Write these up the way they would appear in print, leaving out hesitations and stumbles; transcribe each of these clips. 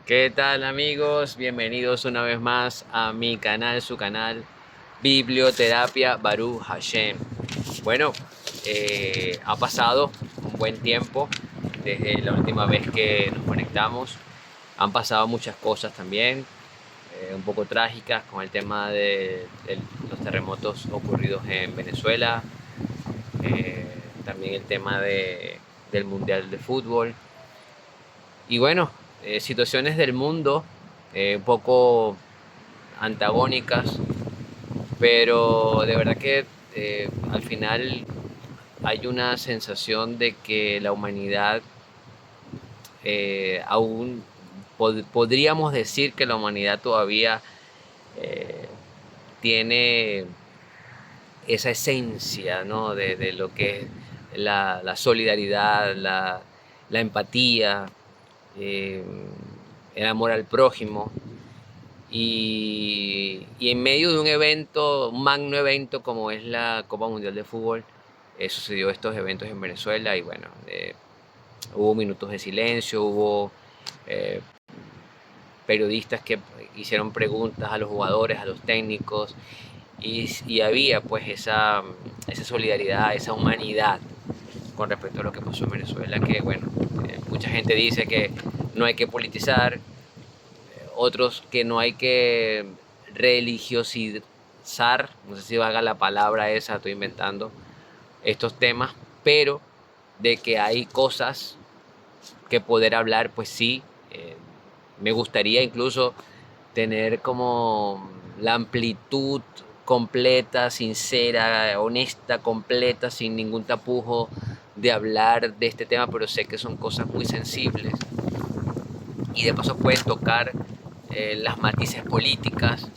¿Qué tal amigos? Bienvenidos una vez más a mi canal, su canal Biblioterapia Baruch Hashem. Bueno, ha pasado un buen tiempo desde la última vez que nos conectamos. Han pasado muchas cosas también, un poco trágicas con el tema de los terremotos ocurridos en Venezuela, eh, también el tema del Mundial de Fútbol. Y bueno, situaciones del mundo un poco antagónicas, pero de verdad que al final hay una sensación de que la humanidad aún podríamos decir que la humanidad todavía eh, tiene esa esencia, ¿no? de lo que es la solidaridad, la empatía, eh, el amor al prójimo. Y en medio de un evento, un magno evento como es la Copa Mundial de Fútbol, sucedió estos eventos en Venezuela y bueno, hubo minutos de silencio, hubo eh, periodistas que hicieron preguntas a los jugadores, a los técnicos y había pues esa solidaridad, esa humanidad con respecto a lo que pasó en Venezuela, que bueno, mucha gente dice que no hay que politizar, otros que no hay que religiosizar, no sé si valga la palabra esa, estoy inventando estos temas, pero de que hay cosas que poder hablar, pues sí, me gustaría incluso tener como la amplitud completa, sincera, honesta, completa, sin ningún tapujo de hablar de este tema, pero sé que son cosas muy sensibles y de paso pueden tocar las matices políticas.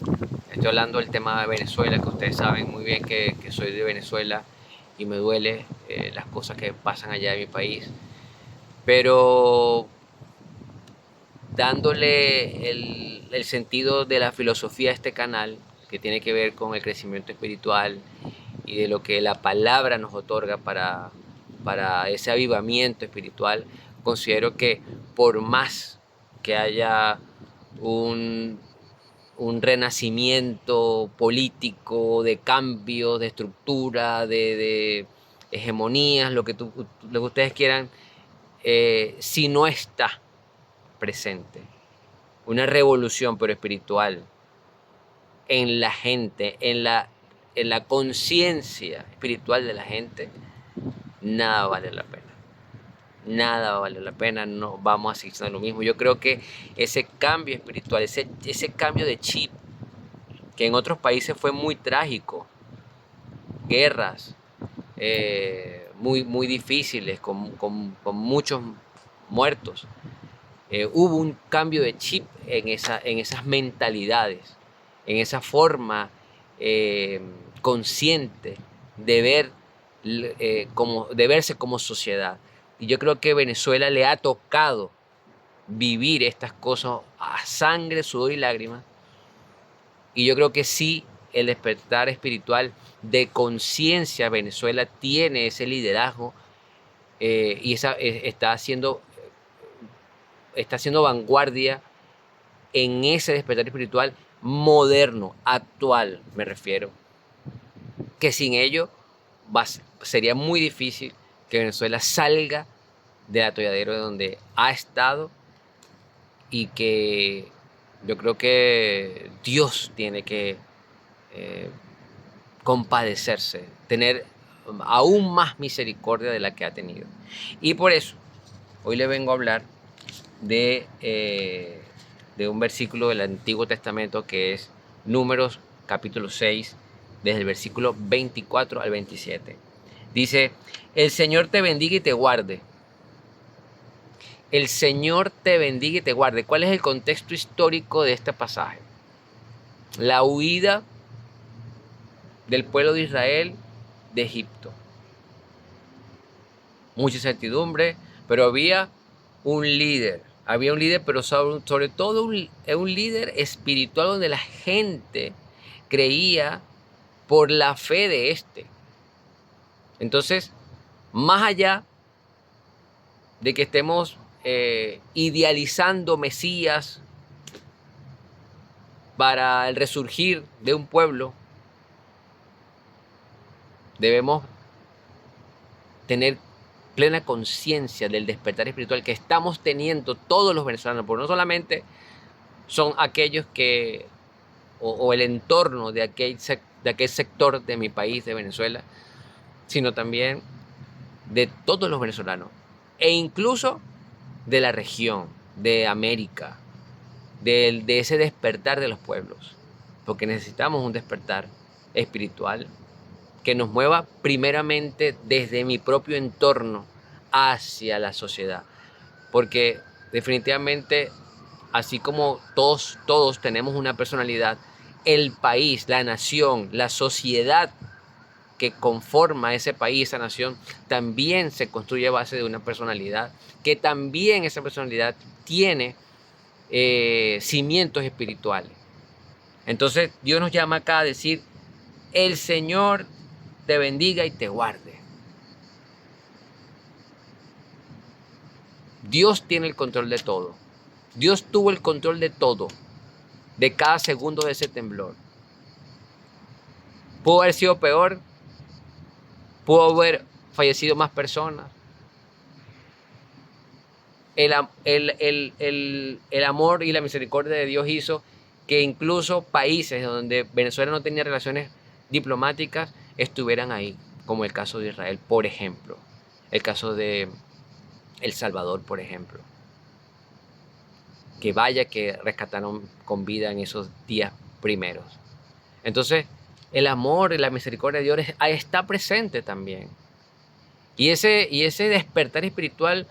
Estoy hablando del tema de Venezuela, que ustedes saben muy bien que soy de Venezuela y me duele las cosas que pasan allá en mi país. Pero dándole el sentido de la filosofía a este canal, que tiene que ver con el crecimiento espiritual y de lo que la palabra nos otorga para ese avivamiento espiritual, considero que por más que haya un, un renacimiento político, de cambios, de estructura, de hegemonías, lo que ustedes quieran, si no está presente una revolución pero espiritual en la gente, en la conciencia espiritual de la gente, nada vale la pena. Nada vale la pena, no vamos a seguir siendo lo mismo. Yo creo que ese cambio espiritual, ese cambio de chip, que en otros países fue muy trágico, guerras muy difíciles, con muchos muertos, hubo un cambio de chip en esas mentalidades, en esa forma eh, consciente de de verse como sociedad. Y yo creo que Venezuela le ha tocado vivir estas cosas a sangre, sudor y lágrimas. Y yo creo que sí, el despertar espiritual de conciencia, Venezuela tiene ese liderazgo y está haciendo vanguardia en ese despertar espiritual moderno, actual, me refiero, que sin ello sería muy difícil que Venezuela salga del atolladero de donde ha estado y que yo creo que Dios tiene que eh, compadecerse, tener aún más misericordia de la que ha tenido. Y por eso, hoy le vengo a hablar de un versículo del Antiguo Testamento que es Números capítulo 6, desde el versículo 24 al 27. Dice, el Señor te bendiga y te guarde. El Señor te bendiga y te guarde. ¿Cuál es el contexto histórico de este pasaje? La huida del pueblo de Israel de Egipto. Mucha incertidumbre, pero había un líder, pero sobre todo un líder espiritual donde la gente creía por la fe de este. Entonces, más allá de que estemos idealizando mesías para el resurgir de un pueblo. Debemos tener plena conciencia del despertar espiritual que estamos teniendo todos los venezolanos, porque no solamente son aquellos que, o el entorno de aquel sector de mi país, de Venezuela, sino también de todos los venezolanos, e incluso de la región, de América, de ese despertar de los pueblos, porque necesitamos un despertar espiritual que nos mueva primeramente desde mi propio entorno hacia la sociedad, porque definitivamente, así como todos tenemos una personalidad, el país, la nación, la sociedad que conforma ese país, esa nación, también se construye a base de una personalidad, que también esa personalidad tiene cimientos espirituales. Entonces Dios nos llama acá a decir: el Señor te bendiga y te guarde. Dios tiene el control de todo. Dios tuvo el control de todo, de cada segundo de ese temblor. Pudo haber sido peor, pudo haber fallecido más personas. El amor y la misericordia de Dios hizo que incluso países donde Venezuela no tenía relaciones diplomáticas estuvieran ahí, como el caso de Israel, por ejemplo, el caso de El Salvador, por ejemplo, que vaya que rescataron con vida en esos días primeros. Entonces, el amor y la misericordia de Dios está presente también. Y ese despertar espiritual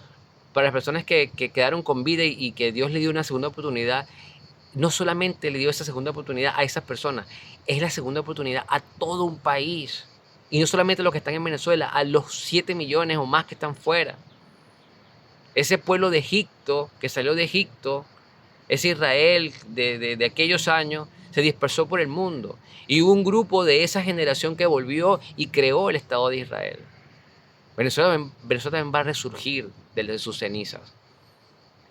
para las personas que quedaron con vida y que Dios le dio una segunda oportunidad, no solamente le dio esa segunda oportunidad a esas personas, es la segunda oportunidad a todo un país. Y no solamente a los que están en Venezuela, a los 7 millones o más que están fuera. Ese pueblo de Egipto, que salió de Egipto, ese Israel de aquellos años, se dispersó por el mundo. Y hubo un grupo de esa generación que volvió y creó el Estado de Israel. Venezuela también va a resurgir de sus cenizas,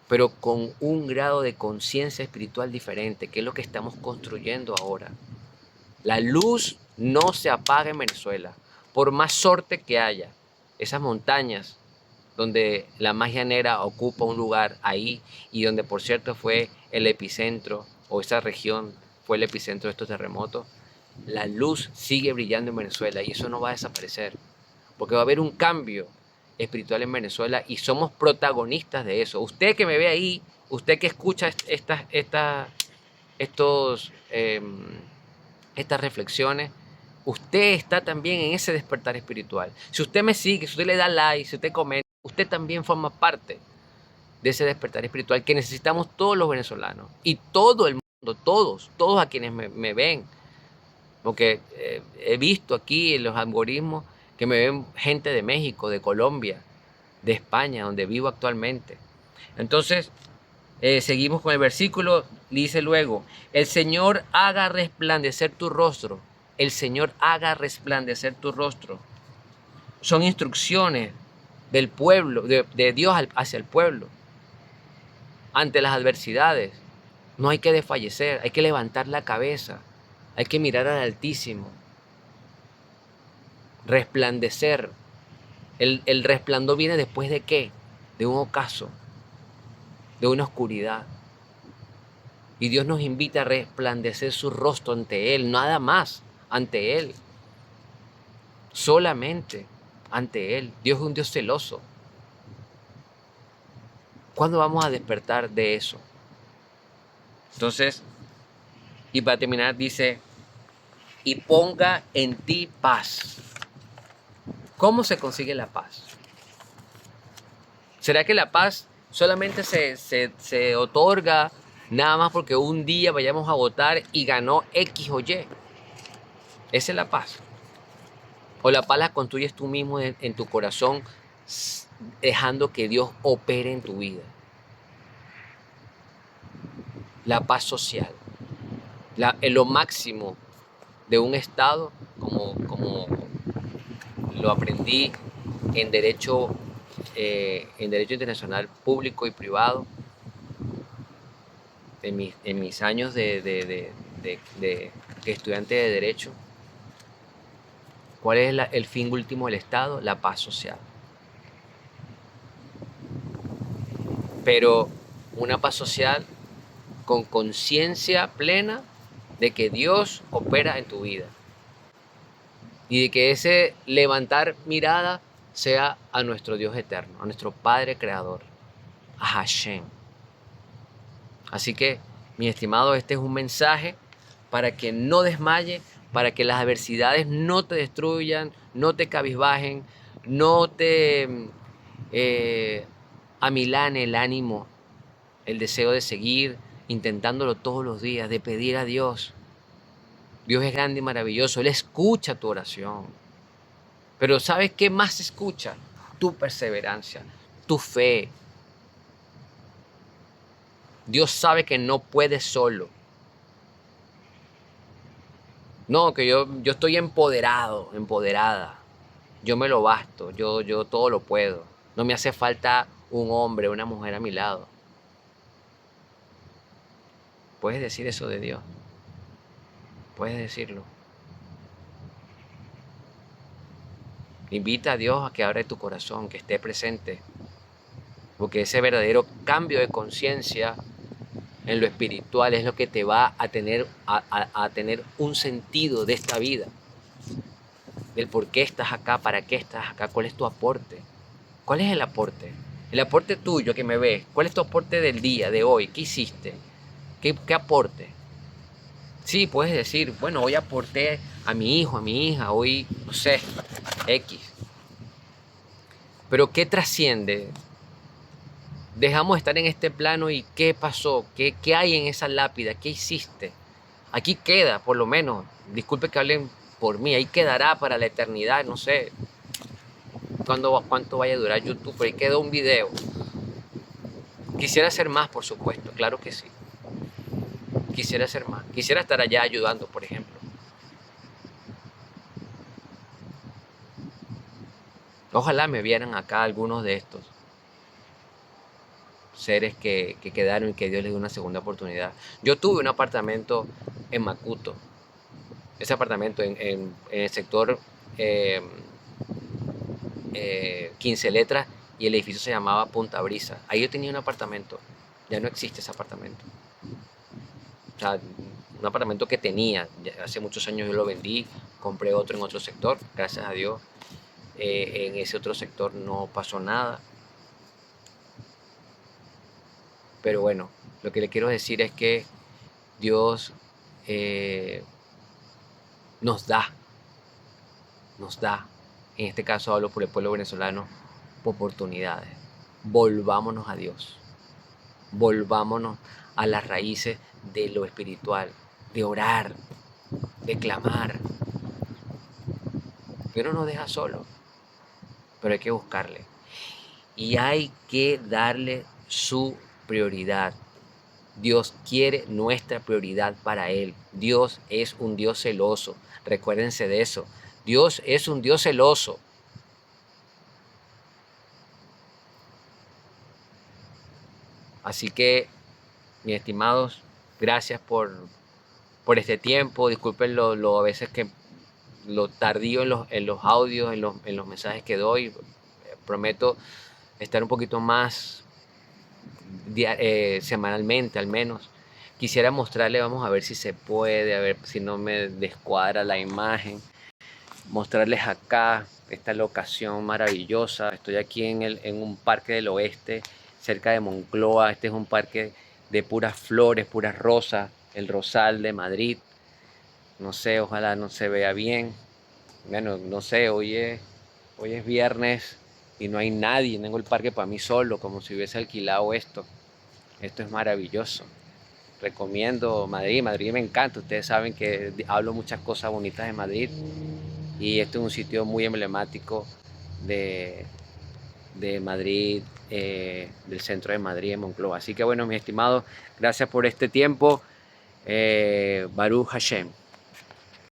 pero con un grado de conciencia espiritual diferente, que es lo que estamos construyendo ahora. La luz no se apaga en Venezuela, por más sorte que haya. Esas montañas donde la magia negra ocupa un lugar ahí, y donde por cierto fue el epicentro, o esa región fue el epicentro de estos terremotos, la luz sigue brillando en Venezuela y eso no va a desaparecer, porque va a haber un cambio espiritual en Venezuela y somos protagonistas de eso. Usted que me ve ahí, usted que escucha estas reflexiones, usted está también en ese despertar espiritual. Si usted me sigue, si usted le da like, si usted comenta, usted también forma parte de ese despertar espiritual que necesitamos todos los venezolanos y todo el mundo, todos a quienes me ven. Porque he visto aquí en los algoritmos que me ven gente de México, de Colombia, de España, donde vivo actualmente. Entonces, seguimos con el versículo, dice luego: el Señor haga resplandecer tu rostro. El Señor haga resplandecer tu rostro. Son instrucciones del pueblo, de Dios hacia el pueblo. Ante las adversidades, no hay que desfallecer, hay que levantar la cabeza, hay que mirar al Altísimo. Resplandecer. El resplandor viene después de ¿qué? De un ocaso, de una oscuridad. Y Dios nos invita a resplandecer su rostro ante Él, nada más ante Él. Solamente ante Él. Dios es un Dios celoso. ¿Cuándo vamos a despertar de eso? Entonces, y para terminar dice: y ponga en ti paz. ¿Cómo se consigue la paz? ¿Será que la paz solamente se otorga nada más porque un día vayamos a votar y ganó X o Y? Esa es la paz. O la paz la construyes tú mismo en tu corazón, dejando que Dios opere en tu vida. La paz social. Lo máximo de un Estado, como lo aprendí en derecho en Derecho Internacional Público y Privado, en mis años de estudiante de Derecho. ¿Cuál es el fin último del Estado? La paz social. Pero una paz social con conciencia plena de que Dios opera en tu vida. Y de que ese levantar mirada sea a nuestro Dios eterno, a nuestro Padre Creador, a Hashem. Así que, mi estimado, este es un mensaje para que no desmaye, para que las adversidades no te destruyan, no te cabizbajen, no te amilane el ánimo, el deseo de seguir intentándolo todos los días, de pedir a Dios. Dios es grande y maravilloso, Él escucha tu oración. Pero ¿sabes qué más escucha? Tu perseverancia, tu fe. Dios sabe que no puedes solo. No, que yo estoy empoderado, empoderada. Yo me lo basto, yo todo lo puedo. No me hace falta un hombre, una mujer a mi lado. Puedes decir eso de Dios. Puedes decirlo. Invita a Dios a que abra tu corazón, que esté presente. Porque ese verdadero cambio de conciencia en lo espiritual es lo que te va a tener un sentido de esta vida. Del por qué estás acá, para qué estás acá, cuál es tu aporte. ¿Cuál es el aporte? El aporte tuyo que me ves. ¿Cuál es tu aporte del día, de hoy? ¿Qué hiciste? ¿Qué aporte? Sí, puedes decir, bueno, hoy aporté a mi hijo, a mi hija, hoy, no sé, X. Pero ¿qué trasciende? Dejamos de estar en este plano y ¿qué pasó? ¿Qué hay en esa lápida? ¿Qué hiciste? Aquí queda, por lo menos, disculpe que hablen por mí, ahí quedará para la eternidad, no sé cuánto vaya a durar YouTube, pero ahí quedó un video. Quisiera hacer más, por supuesto, claro que sí. Quisiera hacer más. Quisiera estar allá ayudando, por ejemplo. Ojalá me vieran acá algunos de estos seres que quedaron y que Dios les dio una segunda oportunidad. Yo tuve un apartamento en Macuto. Ese apartamento en el sector 15 letras y el edificio se llamaba Punta Brisa. Ahí yo tenía un apartamento. Ya no existe ese apartamento. O sea, un apartamento que tenía. Hace muchos años yo lo vendí, compré otro en otro sector. Gracias a Dios, en ese otro sector no pasó nada. Pero bueno, lo que le quiero decir es que Dios nos da, en este caso hablo por el pueblo venezolano, oportunidades. Volvámonos a Dios, volvámonos a las raíces de lo espiritual, de orar, de clamar. Dios no nos deja solo, pero hay que buscarle. Y hay que darle su prioridad. Dios quiere nuestra prioridad para Él. Dios es un Dios celoso. Recuérdense de eso. Dios es un Dios celoso. Así que, mis estimados, gracias por este tiempo. Disculpen a veces que lo tardío en los audios, en los mensajes que doy. Prometo estar un poquito más semanalmente al menos. Quisiera mostrarle, vamos a ver si se puede, a ver si no me descuadra la imagen. Mostrarles acá esta locación maravillosa. Estoy aquí en un parque del oeste, cerca de Moncloa. Este es un parque de puras flores, puras rosas, el Rosal de Madrid. No sé, ojalá no se vea bien. Bueno, no sé, hoy es viernes y no hay nadie. Tengo el parque para mí solo, como si hubiese alquilado esto. Esto es maravilloso. Recomiendo Madrid. Madrid me encanta. Ustedes saben que hablo muchas cosas bonitas de Madrid. Y este es un sitio muy emblemático de Madrid, del centro de Madrid, en Moncloa. Así que bueno, mis estimados, gracias por este tiempo. Baruch Hashem.